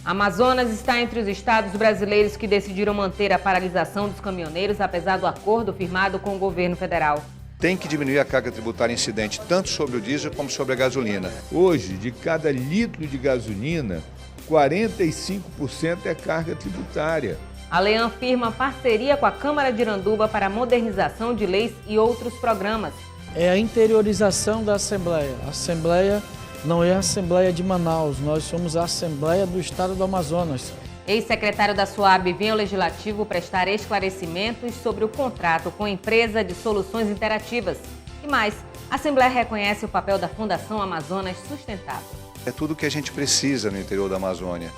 Amazonas está entre os estados brasileiros que decidiram manter a paralisação dos caminhoneiros, apesar do acordo firmado com o governo federal. Tem que diminuir a carga tributária incidente tanto sobre o diesel como sobre a gasolina. Hoje, de cada litro de gasolina, 45% é carga tributária. A Lean firma parceria com a Câmara de Iranduba para a modernização de leis e outros programas. É a interiorização da Assembleia. A Assembleia não é a Assembleia de Manaus, nós somos a Assembleia do Estado do Amazonas. Ex-secretário da SUAB vem ao Legislativo prestar esclarecimentos sobre o contrato com a empresa de soluções interativas. E mais, a Assembleia reconhece o papel da Fundação Amazonas Sustentável. É tudo o que a gente precisa no interior da Amazônia.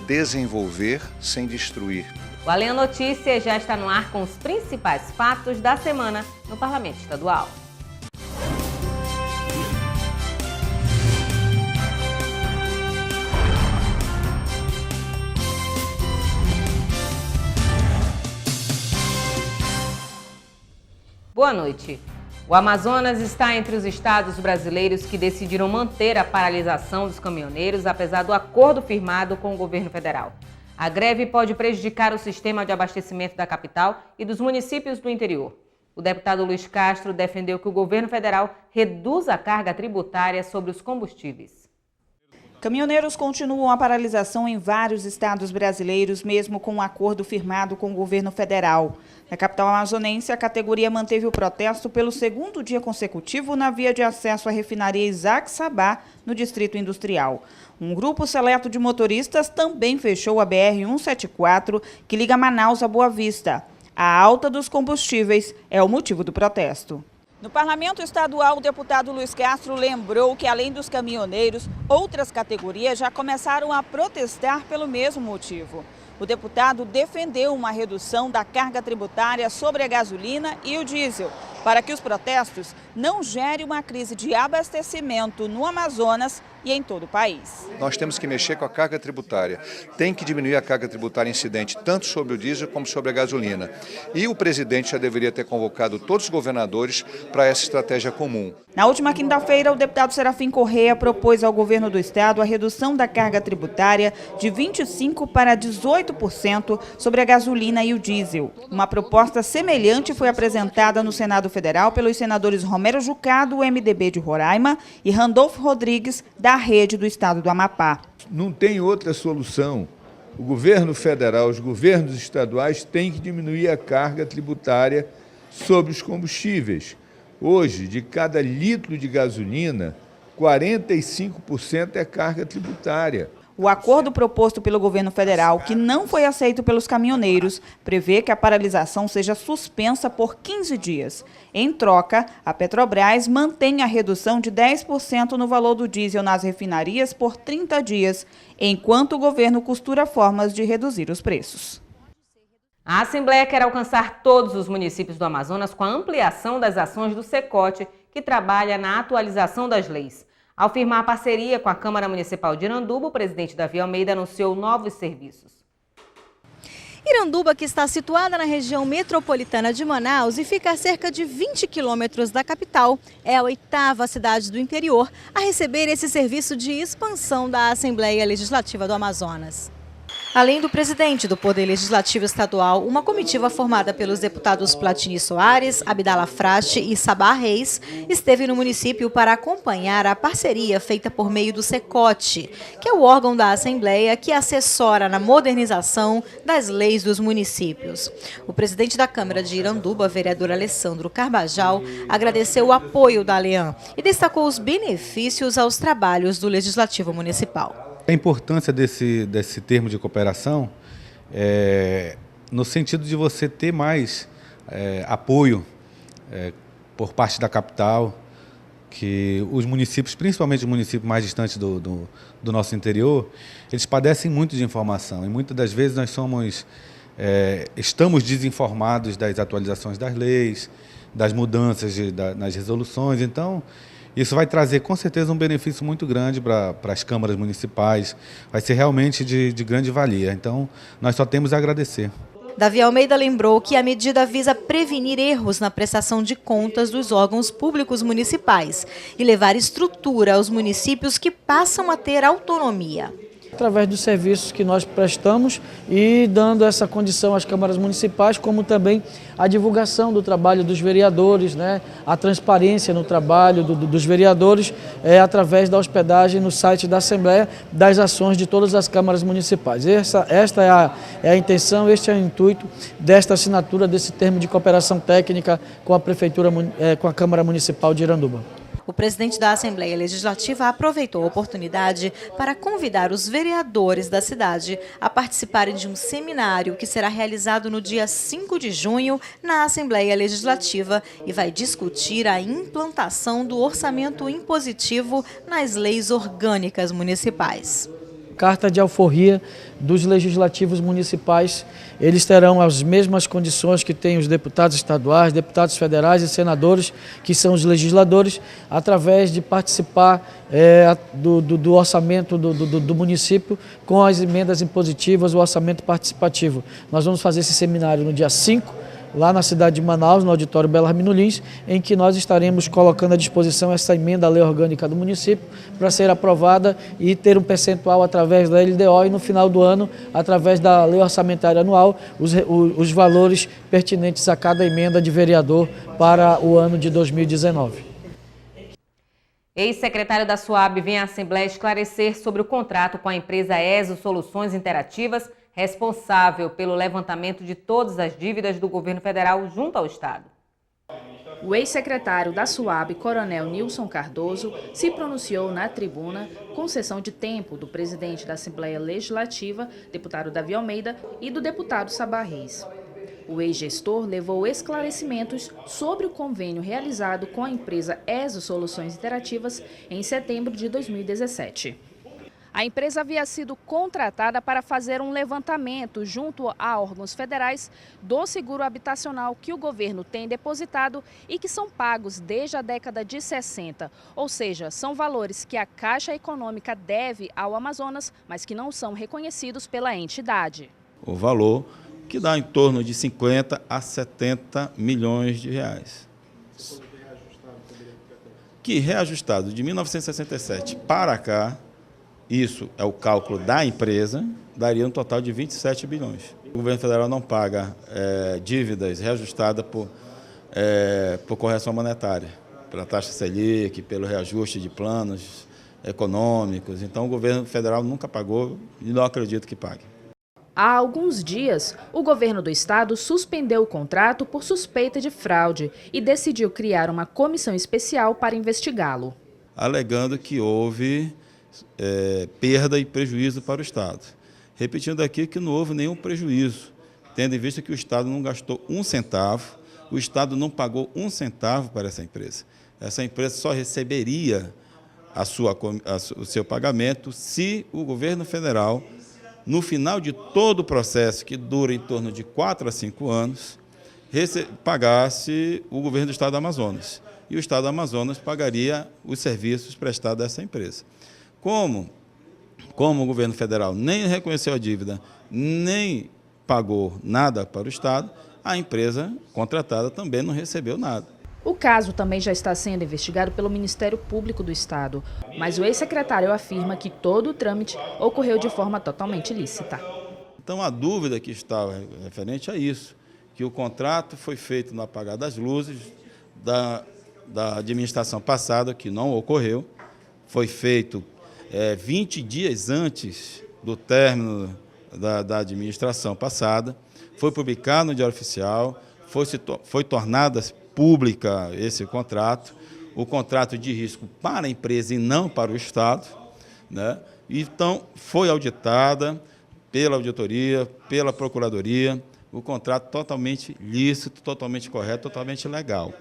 Desenvolver sem destruir. O Além Notícias já está no ar com os principais fatos da semana no Parlamento Estadual. Boa noite. O Amazonas está entre os estados brasileiros que decidiram manter a paralisação dos caminhoneiros, apesar do acordo firmado com o governo federal. A greve pode prejudicar o sistema de abastecimento da capital e dos municípios do interior. O deputado Luiz Castro defendeu que o governo federal reduza a carga tributária sobre os combustíveis. Caminhoneiros continuam a paralisação em vários estados brasileiros, mesmo com um acordo firmado com o governo federal. Na capital amazonense, a categoria manteve o protesto pelo segundo dia consecutivo na via de acesso à refinaria Isaac Sabá, no Distrito Industrial. Um grupo seleto de motoristas também fechou a BR-174, que liga Manaus a Boa Vista. A alta dos combustíveis é o motivo do protesto. No Parlamento Estadual, o deputado Luiz Castro lembrou que, além dos caminhoneiros, outras categorias já começaram a protestar pelo mesmo motivo. O deputado defendeu uma redução da carga tributária sobre a gasolina e o diesel, para que os protestos não gerem uma crise de abastecimento no Amazonas e em todo o país. Nós temos que mexer com a carga tributária. Tem que diminuir a carga tributária incidente tanto sobre o diesel como sobre a gasolina. E o presidente já deveria ter convocado todos os governadores para essa estratégia comum. Na última quinta-feira, o deputado Serafim Correia propôs ao governo do estado a redução da carga tributária de 25% para 18% sobre a gasolina e o diesel. Uma proposta semelhante foi apresentada no Senado Federal pelos senadores Romero Jucá, do MDB de Roraima, e Randolfo Rodrigues, da Rede do Estado do Amapá. Não tem outra solução. O governo federal, os governos estaduais têm que diminuir a carga tributária sobre os combustíveis. Hoje, de cada litro de gasolina, 45% é carga tributária. O acordo proposto pelo governo federal, que não foi aceito pelos caminhoneiros, prevê que a paralisação seja suspensa por 15 dias. Em troca, a Petrobras mantém a redução de 10% no valor do diesel nas refinarias por 30 dias, enquanto o governo costura formas de reduzir os preços. A Assembleia quer alcançar todos os municípios do Amazonas com a ampliação das ações do SECOT, que trabalha na atualização das leis. Ao firmar a parceria com a Câmara Municipal de Iranduba, o presidente Davi Almeida anunciou novos serviços. Iranduba, que está situada na região metropolitana de Manaus e fica a cerca de 20 quilômetros da capital, é a 8ª cidade do interior a receber esse serviço de expansão da Assembleia Legislativa do Amazonas. Além do presidente do Poder Legislativo Estadual, uma comitiva formada pelos deputados Platini Soares, Abdala Frache e Sabá Reis esteve no município para acompanhar a parceria feita por meio do SECOT, que é o órgão da Assembleia que assessora na modernização das leis dos municípios. O presidente da Câmara de Iranduba, vereador Alessandro Carbajal, agradeceu o apoio da Lean e destacou os benefícios aos trabalhos do Legislativo Municipal. A importância desse termo de cooperação é no sentido de você ter mais apoio por parte da capital, que os municípios, principalmente os municípios mais distantes do nosso interior, eles padecem muito de informação e muitas das vezes nós estamos desinformados das atualizações das leis, das mudanças nas resoluções. Então, isso vai trazer, com certeza, um benefício muito grande para as câmaras municipais. Vai ser realmente de grande valia. Então, nós só temos a agradecer. Davi Almeida lembrou que a medida visa prevenir erros na prestação de contas dos órgãos públicos municipais e levar estrutura aos municípios que passam a ter autonomia. Através dos serviços que nós prestamos e dando essa condição às câmaras municipais, como também a divulgação do trabalho dos vereadores, né? A transparência no trabalho dos vereadores através da hospedagem no site da Assembleia das ações de todas as câmaras municipais. Esta é a intenção, este é o intuito desta assinatura desse termo de cooperação técnica com a Prefeitura, com a Câmara Municipal de Iranduba. O presidente da Assembleia Legislativa aproveitou a oportunidade para convidar os vereadores da cidade a participarem de um seminário que será realizado no dia 5 de junho na Assembleia Legislativa e vai discutir a implantação do orçamento impositivo nas leis orgânicas municipais. Carta de alforria dos legislativos municipais, eles terão as mesmas condições que têm os deputados estaduais, deputados federais e senadores, que são os legisladores, através de participar do orçamento do município com as emendas impositivas, o orçamento participativo. Nós vamos fazer esse seminário no dia 5, lá na cidade de Manaus, no auditório Bellarmino Lins, em que nós estaremos colocando à disposição essa emenda à lei orgânica do município para ser aprovada e ter um percentual através da LDO e no final do ano, através da lei orçamentária anual, os valores pertinentes a cada emenda de vereador para o ano de 2019. Ex-secretário da SUAB vem à Assembleia esclarecer sobre o contrato com a empresa ESO Soluções Interativas, responsável pelo levantamento de todas as dívidas do governo federal junto ao Estado. O ex-secretário da SUAB, Coronel Nilson Cardoso, se pronunciou na tribuna com cessão de tempo do presidente da Assembleia Legislativa, deputado Davi Almeida, e do deputado Sabá Reis. O ex-gestor levou esclarecimentos sobre o convênio realizado com a empresa ESO Soluções Interativas em setembro de 2017. A empresa havia sido contratada para fazer um levantamento junto a órgãos federais do seguro habitacional que o governo tem depositado e que são pagos desde a década de 60. Ou seja, são valores que a Caixa Econômica deve ao Amazonas, mas que não são reconhecidos pela entidade. O valor que dá em torno de 50 a 70 milhões de reais. Que reajustado de 1967 para cá, isso é o cálculo da empresa, daria um total de 27 bilhões. O governo federal não paga dívidas reajustadas por correção monetária, pela taxa Selic, pelo reajuste de planos econômicos. Então, o governo federal nunca pagou e não acredito que pague. Há alguns dias, o governo do estado suspendeu o contrato por suspeita de fraude e decidiu criar uma comissão especial para investigá-lo. Alegando que houve perda e prejuízo para o Estado. Repetindo aqui que não houve nenhum prejuízo, tendo em vista que o Estado não gastou um centavo, o Estado não pagou um centavo para essa empresa. Essa empresa só receberia o seu pagamento se o governo federal, no final de todo o processo, que dura em torno de 4 a 5 anos, pagasse o governo do Estado do Amazonas. E o Estado do Amazonas pagaria os serviços prestados a essa empresa. Como o governo federal nem reconheceu a dívida, nem pagou nada para o Estado, a empresa contratada também não recebeu nada. O caso também já está sendo investigado pelo Ministério Público do Estado, mas o ex-secretário afirma que todo o trâmite ocorreu de forma totalmente lícita. Então, a dúvida que está referente a isso, que o contrato foi feito no apagar das luzes da administração passada, que não ocorreu, foi feito 20 dias antes do término da administração passada, foi publicado no Diário Oficial, foi tornada pública esse contrato, o contrato de risco para a empresa e não para o Estado, né? Então, foi auditada pela auditoria, pela procuradoria, o contrato totalmente lícito, totalmente correto, totalmente legal.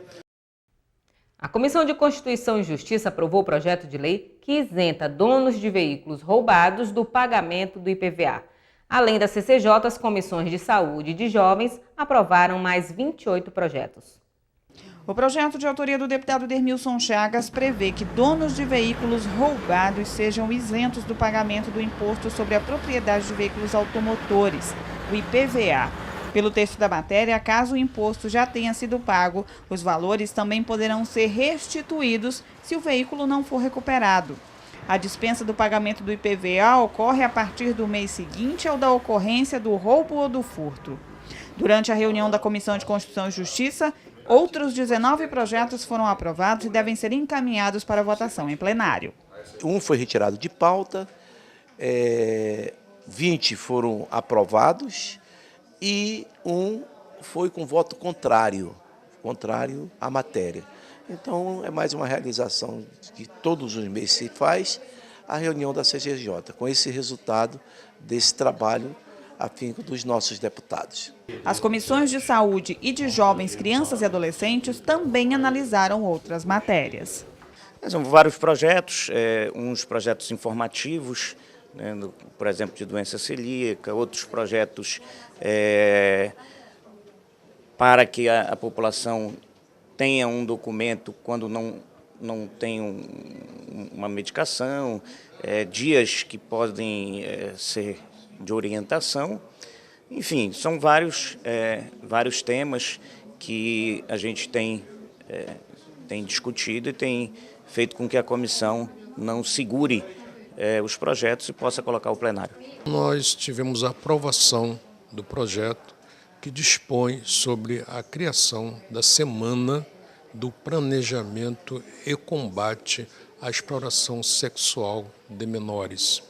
A Comissão de Constituição e Justiça aprovou o projeto de lei que isenta donos de veículos roubados do pagamento do IPVA. Além das CCJ, as comissões de saúde e de jovens aprovaram mais 28 projetos. O projeto de autoria do deputado Dermilson Chagas prevê que donos de veículos roubados sejam isentos do pagamento do Imposto sobre a Propriedade de Veículos Automotores, o IPVA. Pelo texto da matéria, caso o imposto já tenha sido pago, os valores também poderão ser restituídos se o veículo não for recuperado. A dispensa do pagamento do IPVA ocorre a partir do mês seguinte ao da ocorrência do roubo ou do furto. Durante a reunião da Comissão de Constituição e Justiça, outros 19 projetos foram aprovados e devem ser encaminhados para votação em plenário. Um foi retirado de pauta, 20 foram aprovados e um foi com voto contrário à matéria. Então, é mais uma realização que todos os meses se faz, a reunião da CCJ, com esse resultado desse trabalho afinco dos nossos deputados. As comissões de saúde e de jovens, crianças e adolescentes também analisaram outras matérias. São vários projetos, uns projetos informativos, né, por exemplo, de doença celíaca, outros projetos para que a população tenha um documento quando não tem uma medicação, dias que podem ser de orientação. Enfim, são vários temas que a gente tem discutido e tem feito com que a comissão não segure os projetos e possa colocar ao plenário. Nós tivemos a aprovação do projeto que dispõe sobre a criação da Semana do Planejamento e Combate à Exploração Sexual de Menores.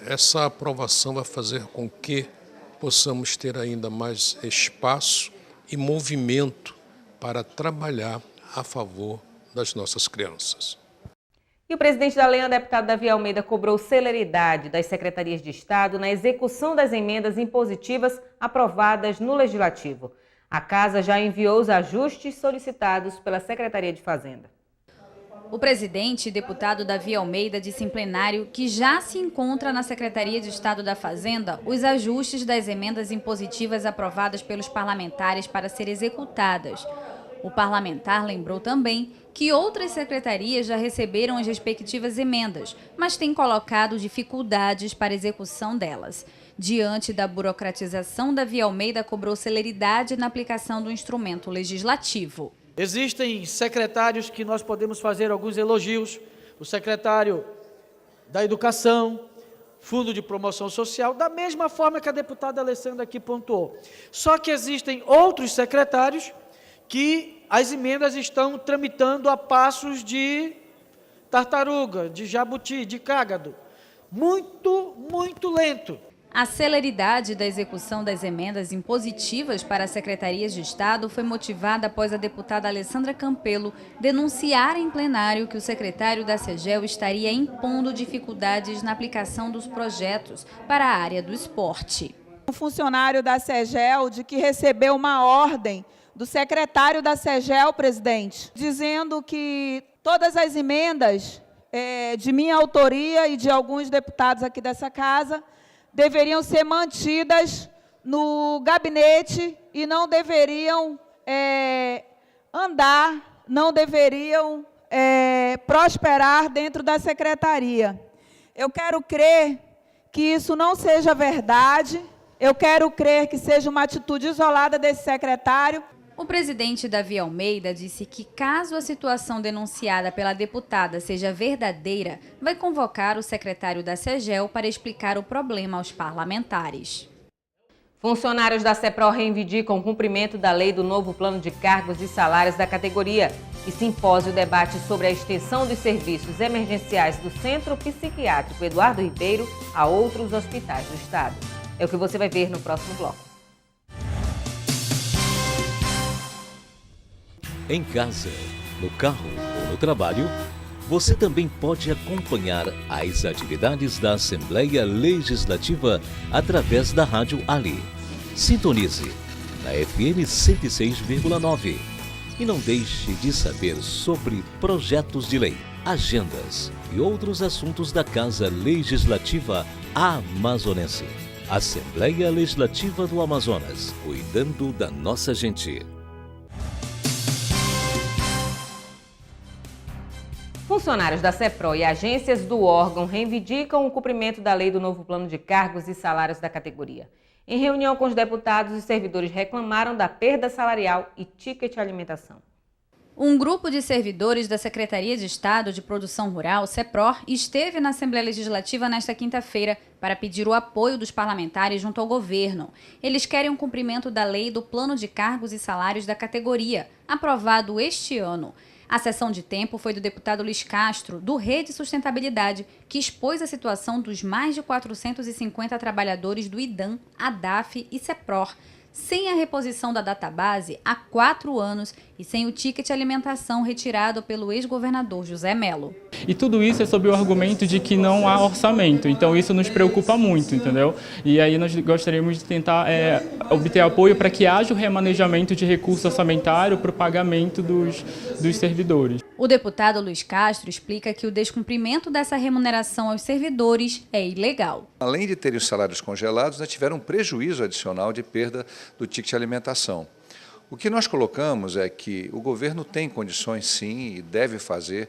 Essa aprovação vai fazer com que possamos ter ainda mais espaço e movimento para trabalhar a favor das nossas crianças. E o presidente da Lenha, deputado Davi Almeida, cobrou celeridade das secretarias de Estado na execução das emendas impositivas aprovadas no Legislativo. A Casa já enviou os ajustes solicitados pela Secretaria de Fazenda. O presidente, deputado Davi Almeida, disse em plenário que já se encontra na Secretaria de Estado da Fazenda os ajustes das emendas impositivas aprovadas pelos parlamentares para serem executadas. O parlamentar lembrou também que outras secretarias já receberam as respectivas emendas, mas têm colocado dificuldades para a execução delas. Diante da burocratização, Davi Almeida cobrou celeridade na aplicação do instrumento legislativo. Existem secretários que nós podemos fazer alguns elogios. O secretário da Educação, Fundo de Promoção Social, da mesma forma que a deputada Alessandra aqui pontuou. Só que existem outros secretários que as emendas estão tramitando a passos de tartaruga, de jabuti, de cágado. Muito lento. A celeridade da execução das emendas impositivas para as secretarias de Estado foi motivada após a deputada Alessandra Campelo denunciar em plenário que o secretário da CEGEL estaria impondo dificuldades na aplicação dos projetos para a área do esporte. Um funcionário da CEGEL de que recebeu uma ordem do secretário da CEGEL, presidente, dizendo que todas as emendas de minha autoria e de alguns deputados aqui dessa casa deveriam ser mantidas no gabinete e não deveriam andar, não deveriam prosperar dentro da secretaria. Eu quero crer que isso não seja verdade, eu quero crer que seja uma atitude isolada desse secretário. O presidente Davi Almeida disse que, caso a situação denunciada pela deputada seja verdadeira, vai convocar o secretário da CEGEL para explicar o problema aos parlamentares. Funcionários da CEPRO reivindicam o cumprimento da lei do novo plano de cargos e salários da categoria. E simpósio debate sobre a extensão dos serviços emergenciais do Centro Psiquiátrico Eduardo Ribeiro a outros hospitais do Estado. É o que você vai ver no próximo bloco. Em casa, no carro ou no trabalho, você também pode acompanhar as atividades da Assembleia Legislativa através da Rádio Ali. Sintonize na FM 106,9 e não deixe de saber sobre projetos de lei, agendas e outros assuntos da Casa Legislativa Amazonense. Assembleia Legislativa do Amazonas, cuidando da nossa gente. Funcionários da CEPRO e agências do órgão reivindicam o cumprimento da lei do novo plano de cargos e salários da categoria. Em reunião com os deputados, os servidores reclamaram da perda salarial e ticket alimentação. Um grupo de servidores da Secretaria de Estado de Produção Rural, SEPROR, esteve na Assembleia Legislativa nesta quinta-feira para pedir o apoio dos parlamentares junto ao governo. Eles querem um cumprimento da lei do Plano de Cargos e Salários da categoria, aprovado este ano. A sessão de tempo foi do deputado Luiz Castro, do Rede Sustentabilidade, que expôs a situação dos mais de 450 trabalhadores do IDAM, ADAF e SEPROR, sem a reposição da database há 4 anos e sem o ticket alimentação retirado pelo ex-governador José Melo. E tudo isso é sob o argumento de que não há orçamento, então isso nos preocupa muito, entendeu? E aí nós gostaríamos de tentar obter apoio para que haja o remanejamento de recurso orçamentário para o pagamento dos servidores. O deputado Luiz Castro explica que o descumprimento dessa remuneração aos servidores é ilegal. Além de terem os salários congelados, nós tiveram um prejuízo adicional de perda do ticket de alimentação. O que nós colocamos é que o governo tem condições, sim, e deve fazer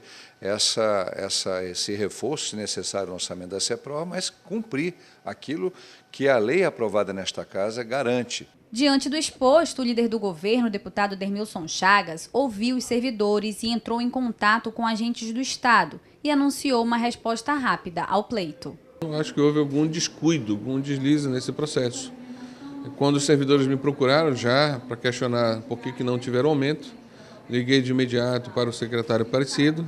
esse reforço, se necessário, no orçamento da SEPROR, mas cumprir aquilo que a lei aprovada nesta casa garante. Diante do exposto, o líder do governo, o deputado Dermilson Chagas, ouviu os servidores e entrou em contato com agentes do Estado e anunciou uma resposta rápida ao pleito. Eu acho que houve algum descuido, algum deslize nesse processo. Quando os servidores me procuraram já para questionar por que não tiveram aumento, liguei de imediato para o secretário Aparecido.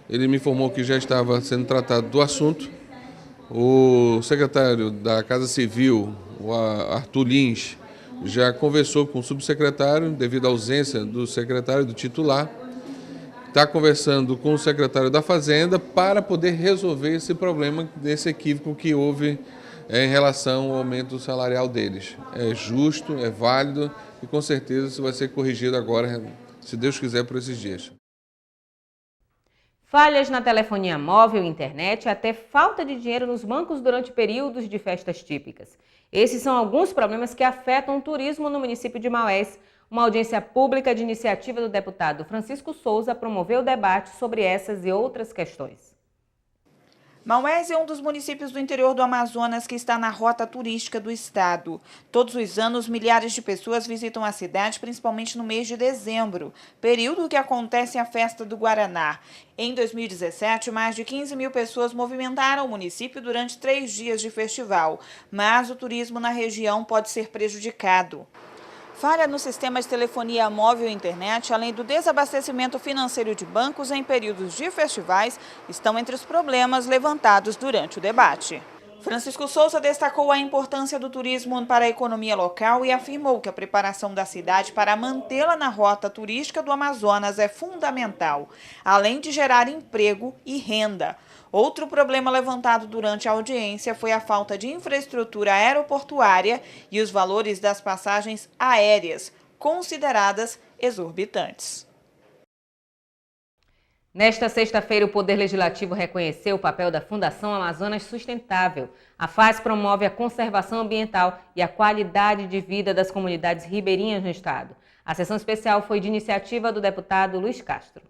Ele me informou que já estava sendo tratado do assunto. O secretário da Casa Civil, o Arthur Lins, já conversou com o subsecretário, devido à ausência do secretário, do titular. Está conversando com o secretário da Fazenda para poder resolver esse problema, desse equívoco que houve em relação ao aumento salarial deles. É justo, é válido e com certeza isso vai ser corrigido agora, se Deus quiser, por esses dias. Falhas na telefonia móvel e internet, até falta de dinheiro nos bancos durante períodos de festas típicas. Esses são alguns problemas que afetam o turismo no município de Maués. Uma audiência pública de iniciativa do deputado Francisco Souza promoveu o debate sobre essas e outras questões. Maués é um dos municípios do interior do Amazonas que está na rota turística do estado. Todos os anos, milhares de pessoas visitam a cidade, principalmente no mês de dezembro, período que acontece a festa do Guaraná. Em 2017, mais de 15 mil pessoas movimentaram o município durante 3 dias de festival, mas o turismo na região pode ser prejudicado. Falha no sistema de telefonia móvel e internet, além do desabastecimento financeiro de bancos em períodos de festivais, estão entre os problemas levantados durante o debate. Francisco Souza destacou a importância do turismo para a economia local e afirmou que a preparação da cidade para mantê-la na rota turística do Amazonas é fundamental, além de gerar emprego e renda. Outro problema levantado durante a audiência foi a falta de infraestrutura aeroportuária e os valores das passagens aéreas, consideradas exorbitantes. Nesta sexta-feira, o Poder Legislativo reconheceu o papel da Fundação Amazonas Sustentável. A FAS promove a conservação ambiental e a qualidade de vida das comunidades ribeirinhas no estado. A sessão especial foi de iniciativa do deputado Luiz Castro.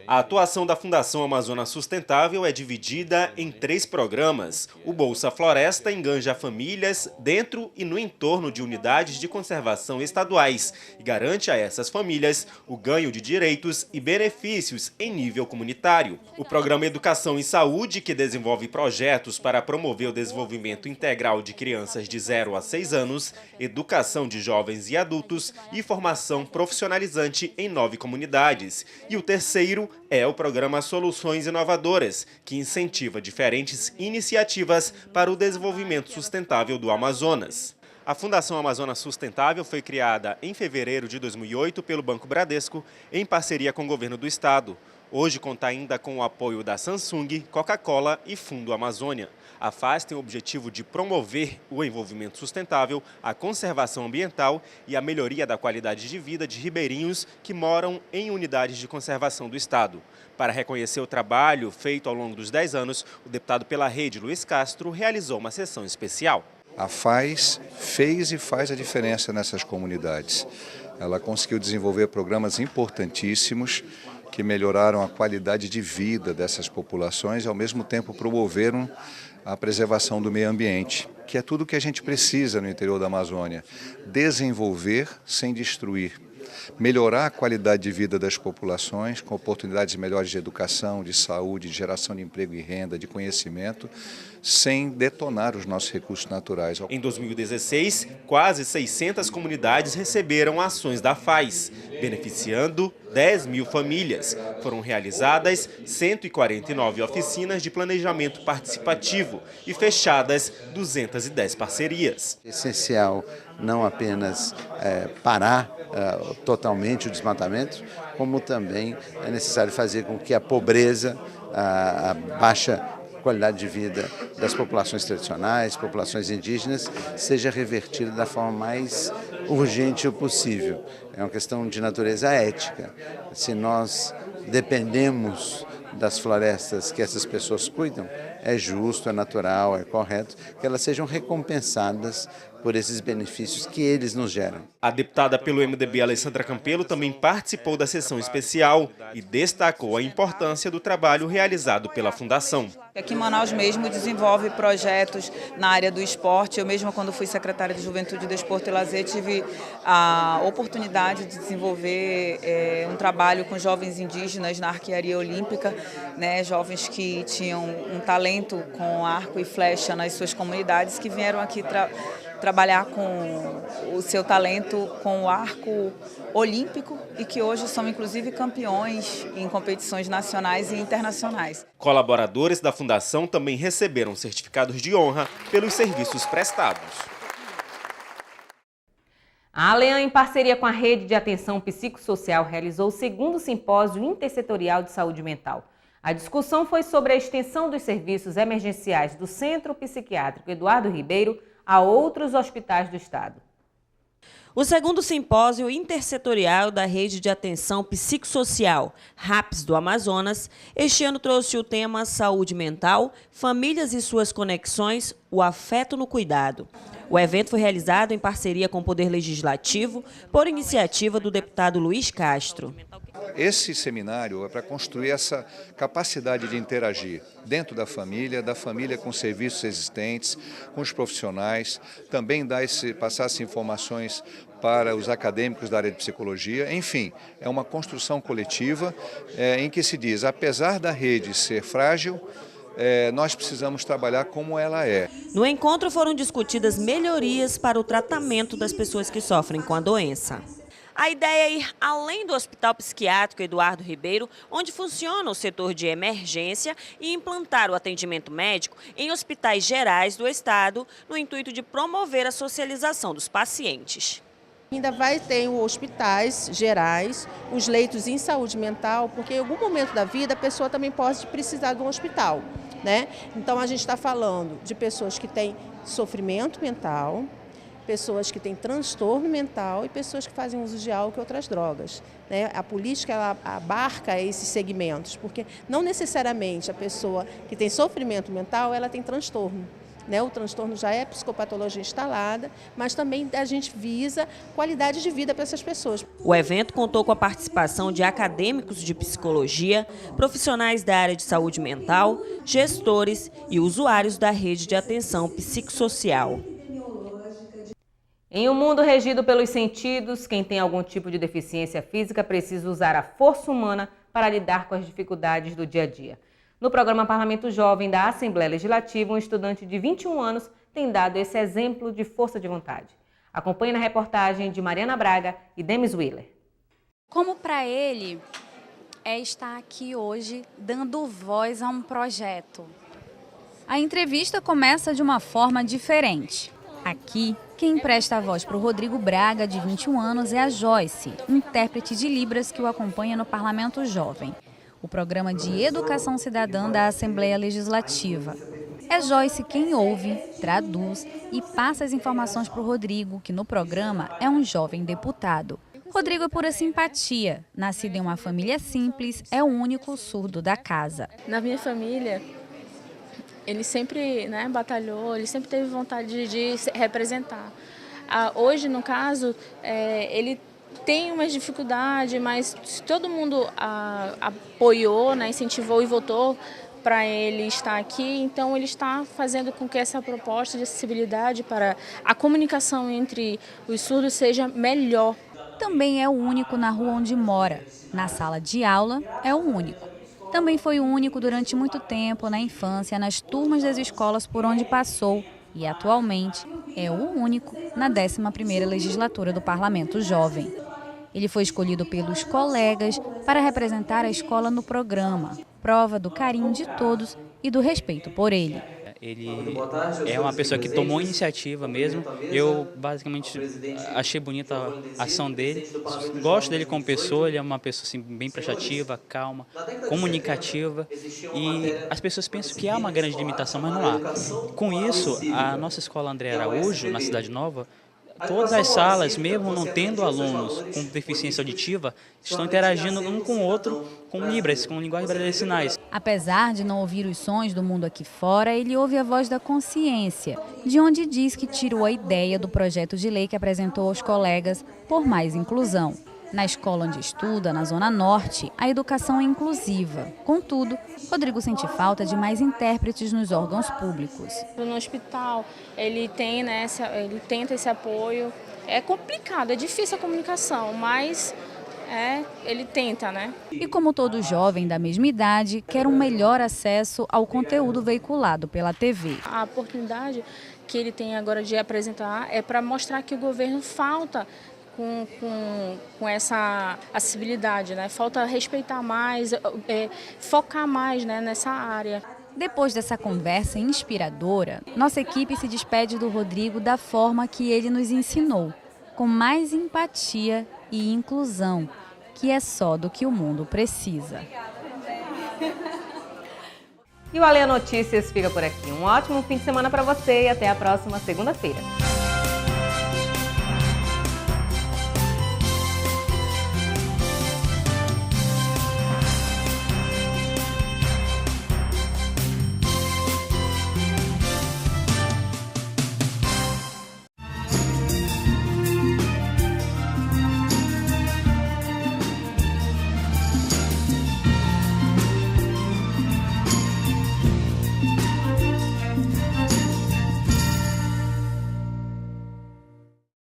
A atuação da Fundação Amazonas Sustentável é dividida em 3 programas. O Bolsa Floresta enganja famílias dentro e no entorno de unidades de conservação estaduais e garante a essas famílias o ganho de direitos e benefícios em nível comunitário. O Programa Educação e Saúde, que desenvolve projetos para promover o desenvolvimento integral de crianças de 0 a 6 anos, educação de jovens e adultos e formação profissionalizante em 9 comunidades. E o terceiro é o programa Soluções Inovadoras, que incentiva diferentes iniciativas para o desenvolvimento sustentável do Amazonas. A Fundação Amazonas Sustentável foi criada em fevereiro de 2008 pelo Banco Bradesco, em parceria com o governo do estado. Hoje conta ainda com o apoio da Samsung, Coca-Cola e Fundo Amazônia. A FAS tem o objetivo de promover o envolvimento sustentável, a conservação ambiental e a melhoria da qualidade de vida de ribeirinhos que moram em unidades de conservação do estado. Para reconhecer o trabalho feito ao longo dos 10 anos, o deputado pela Rede, Luiz Castro, realizou uma sessão especial. A FAS fez e faz a diferença nessas comunidades. Ela conseguiu desenvolver programas importantíssimos que melhoraram a qualidade de vida dessas populações e, ao mesmo tempo, promoveram a preservação do meio ambiente, que é tudo que a gente precisa no interior da Amazônia. Desenvolver sem destruir. melhorar a qualidade de vida das populações, com oportunidades melhores de educação, de saúde, de geração de emprego e renda, de conhecimento, sem detonar os nossos recursos naturais. Em 2016, quase 600 comunidades receberam ações da FAES, beneficiando 10 mil famílias. Foram realizadas 149 oficinas de planejamento participativo e fechadas 210 parcerias. É essencial não apenas parar totalmente o desmatamento, como também é necessário fazer com que a pobreza, a baixa qualidade de vida das populações tradicionais, populações indígenas, seja revertida da forma mais urgente possível. É uma questão de natureza ética. Se nós dependemos das florestas que essas pessoas cuidam, é justo, é natural, é correto que elas sejam recompensadas por esses benefícios que eles nos geram. A deputada pelo MDB, Alessandra Campelo, também participou da sessão especial e destacou a importância do trabalho realizado pela Fundação. Aqui em Manaus mesmo desenvolve projetos na área do esporte. Eu mesma, quando fui secretária de Juventude, Desporto e Lazer, tive a oportunidade de desenvolver um trabalho com jovens indígenas na arquearia olímpica, né, jovens que tinham um talento com arco e flecha nas suas comunidades, que vieram aqui trabalhar com o seu talento com o arco olímpico e que hoje são inclusive campeões em competições nacionais e internacionais. Colaboradores da Fundação também receberam certificados de honra pelos serviços prestados. A Alean, em parceria com a Rede de Atenção Psicossocial, realizou o 2º Simpósio Intersetorial de Saúde Mental. A discussão foi sobre a extensão dos serviços emergenciais do Centro Psiquiátrico Eduardo Ribeiro a outros hospitais do estado. O 2º Simpósio Intersetorial da Rede de Atenção Psicossocial, RAPS do Amazonas, este ano trouxe o tema Saúde Mental, Famílias e suas Conexões, o afeto no cuidado. O evento foi realizado em parceria com o Poder Legislativo, por iniciativa do deputado Luiz Castro. Esse seminário é para construir essa capacidade de interagir dentro da família com serviços existentes, com os profissionais, também passar essas informações para os acadêmicos da área de psicologia. Enfim, é uma construção coletiva em que se diz, apesar da rede ser frágil, nós precisamos trabalhar como ela é. No encontro foram discutidas melhorias para o tratamento das pessoas que sofrem com a doença. A ideia é ir além do Hospital Psiquiátrico Eduardo Ribeiro, onde funciona o setor de emergência, e implantar o atendimento médico em hospitais gerais do estado, no intuito de promover a socialização dos pacientes. Ainda vai ter os hospitais gerais, os leitos em saúde mental, porque em algum momento da vida a pessoa também pode precisar de um hospital, né? Então a gente está falando de pessoas que têm sofrimento mental, pessoas que têm transtorno mental e pessoas que fazem uso de álcool e outras drogas, né? A política ela abarca esses segmentos, porque não necessariamente a pessoa que tem sofrimento mental ela tem transtorno. O transtorno já é psicopatologia instalada, mas também a gente visa qualidade de vida para essas pessoas. O evento contou com a participação de acadêmicos de psicologia, profissionais da área de saúde mental, gestores e usuários da rede de atenção psicossocial. Em um mundo regido pelos sentidos, quem tem algum tipo de deficiência física precisa usar a força humana para lidar com as dificuldades do dia a dia. No programa Parlamento Jovem da Assembleia Legislativa, um estudante de 21 anos tem dado esse exemplo de força de vontade. Acompanhe na reportagem de Mariana Braga e Demis Willer. Como para ele é estar aqui hoje dando voz a um projeto. A entrevista começa de uma forma diferente. Aqui, quem presta a voz para o Rodrigo Braga, de 21 anos, é a Joyce, intérprete de Libras que o acompanha no Parlamento Jovem, o programa de educação cidadã da Assembleia Legislativa. É Joyce quem ouve, traduz e passa as informações para o Rodrigo, que no programa é um jovem deputado. Rodrigo é pura simpatia, nascido em uma família simples, é o único surdo da casa. Na minha família, ele sempre batalhou, ele sempre teve vontade de se representar. Hoje, no caso, ele tem uma dificuldade, mas todo mundo apoiou, incentivou e votou para ele estar aqui. Então, ele está fazendo com que essa proposta de acessibilidade para a comunicação entre os surdos seja melhor. também é o único na rua onde mora. Na sala de aula, é o único. Também foi o único durante muito tempo na infância, nas turmas das escolas por onde passou. E atualmente é o único na 11ª legislatura do Parlamento Jovem. Ele foi escolhido pelos colegas para representar a escola no programa, prova do carinho de todos e do respeito por ele. Ele é uma pessoa que tomou iniciativa mesmo. Eu basicamente achei bonita a ação dele. Gosto dele como pessoa, ele é uma pessoa assim, bem prestativa, calma, comunicativa. E as pessoas pensam que há uma grande limitação, mas não há. Com isso, a nossa escola André Araújo, na Cidade Nova, todas as salas, mesmo não tendo alunos com deficiência auditiva, estão interagindo um com o outro com Libras, com linguagem brasileira de sinais. Apesar de não ouvir os sons do mundo aqui fora, ele ouve a voz da consciência, de onde diz que tirou a ideia do projeto de lei que apresentou aos colegas por mais inclusão. Na escola onde estuda, na Zona Norte, a educação é inclusiva. Contudo, Rodrigo sente falta de mais intérpretes nos órgãos públicos. No hospital, ele tenta esse apoio. É complicado, é difícil a comunicação, mas ele tenta, né? E como todo jovem da mesma idade, quer um melhor acesso ao conteúdo veiculado pela TV. A oportunidade que ele tem agora de apresentar é para mostrar que o governo falta com essa acessibilidade, né? Falta respeitar mais, focar mais, né, nessa área. Depois dessa conversa inspiradora, nossa equipe se despede do Rodrigo da forma que ele nos ensinou, com mais empatia e inclusão, que é só do que o mundo precisa. E o Alê Notícias fica por aqui. Um ótimo fim de semana para você e até a próxima segunda-feira.